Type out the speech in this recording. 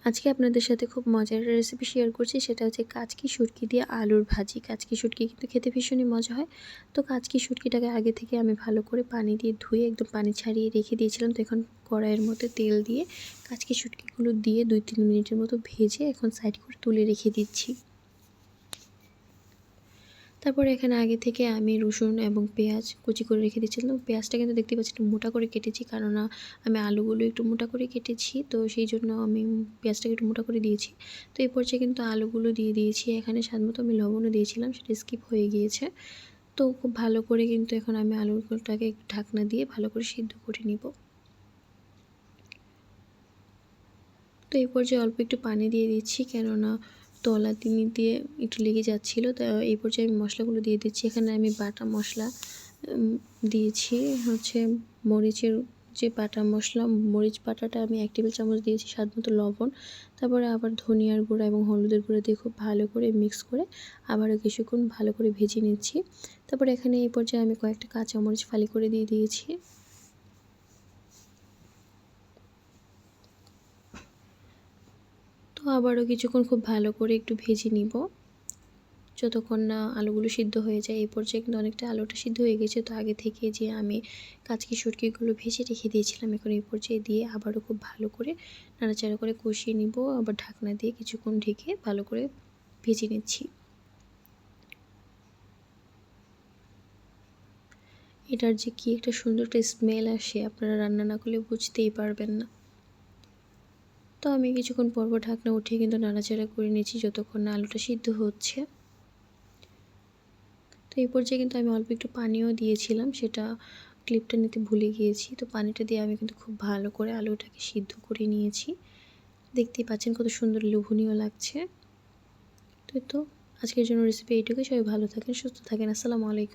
আজকে আপনাদের সাথে খুব মজার রেসিপি শেয়ার করছি, সেটা হচ্ছে কাচকি শুটকি দিয়ে আলুর ভাজি। কাচকি শুটকি কিন্তু খেতে ভীষণই মজা হয়। তো কাচকি শুটকিটাকে আগে থেকে আমি ভালো করে পানি দিয়ে ধুয়ে একদম পানি ছাড়িয়ে রেখে দিয়েছিলাম। তো এখন কড়াইয়ের মধ্যে তেল দিয়ে কাচকি শুটকিগুলো দিয়ে 2-3 মিনিটের মতো ভেজে এখন সাইড করে তুলে রেখে দিচ্ছি। তারপরে এখানে আগে থেকে আমি রসুন এবং পেঁয়াজ কুচি করে রেখে দিয়েছিলাম। পেঁয়াজটা কিন্তু দেখতে পাচ্ছি একটু মোটা করে কেটেছি, কেননা আমি আলুগুলো একটু মোটা করে কেটেছি, তো সেই জন্য আমি পেঁয়াজটাকে একটু মোটা করে দিয়েছি। তো এই পর্যায়ে কিন্তু আলুগুলো দিয়ে দিয়েছি। এখানে স্বাদমতো আমি লবণও দিয়েছিলাম, সেটা স্কিপ হয়ে গিয়েছে। তো খুব ভালো করে কিন্তু এখন আমি আলুগুলোটাকে একটু ঢাকনা দিয়ে ভালো করে সিদ্ধ করে নিব। তো এই পর্যায়ে অল্প একটু পানি দিয়ে দিচ্ছি, কেননা তলা নিতে একটু লেগে যাচ্ছিলো। তো এই পর্যায়ে আমি মশলাগুলো দিয়ে দিচ্ছি। এখানে আমি বাটা মশলা দিয়েছি হচ্ছে মরিচের যে বাটা মশলা, মরিচ বাটাটা আমি 1 টেবিল চামচ দিয়েছি, স্বাদমতো লবণ, তারপরে আবার ধনিয়ার গুঁড়া এবং হলুদের গুঁড়া দিয়ে খুব ভালো করে মিক্স করে আবারও কিছুক্ষণ ভালো করে ভেজে নিচ্ছি। তারপরে এখানে এই পর্যায়ে আমি কয়েকটা কাঁচামরিচ ফালি করে দিয়ে দিয়েছি। তো আবারও কিছুক্ষণ খুব ভালো করে একটু ভেজে নিব, যতক্ষণ না আলুগুলো সিদ্ধ হয়ে যায়। এই পর্যায়ে কিন্তু অনেকটা আলুটা সিদ্ধ হয়ে গেছে। তো আগে থেকে যে আমি কাচকি শুটকিগুলো ভেজে রেখে দিয়েছিলাম, এখন এই পর্যায়ে দিয়ে আবারও খুব ভালো করে নাড়াচাড়া করে কষিয়ে নিব। আবার ঢাকনা দিয়ে কিছুক্ষণ ঢেকে ভালো করে ভেজে নিচ্ছি। এটার যে কি একটা সুন্দর একটা স্মেল আসে, আপনারা রান্না না করলে বুঝতেই পারবেন না। তো আমি কিছুক্ষণ পর ঢাকনা উঠিয়ে কিন্তু নাড়াচাড়া করে নিচ্ছি যতক্ষণ না আলুটা সিদ্ধ হচ্ছে। তো এই পর্যায়ে কিন্তু আমি অল্প একটু পানিও দিয়েছিলাম, সেটা ক্লিপটা নিতে ভুলে গিয়েছি। তো পানিটা দিয়ে আমি কিন্তু খুব ভালো করে আলুটাকে সিদ্ধ করে নিয়েছি। দেখতেই পাচ্ছেন কত সুন্দর লোভনীয় লাগছে। তো আজকের জন্য রেসিপি এইটুকুই। সবাই ভালো থাকেন, সুস্থ থাকেন। আসসালামু আলাইকুম।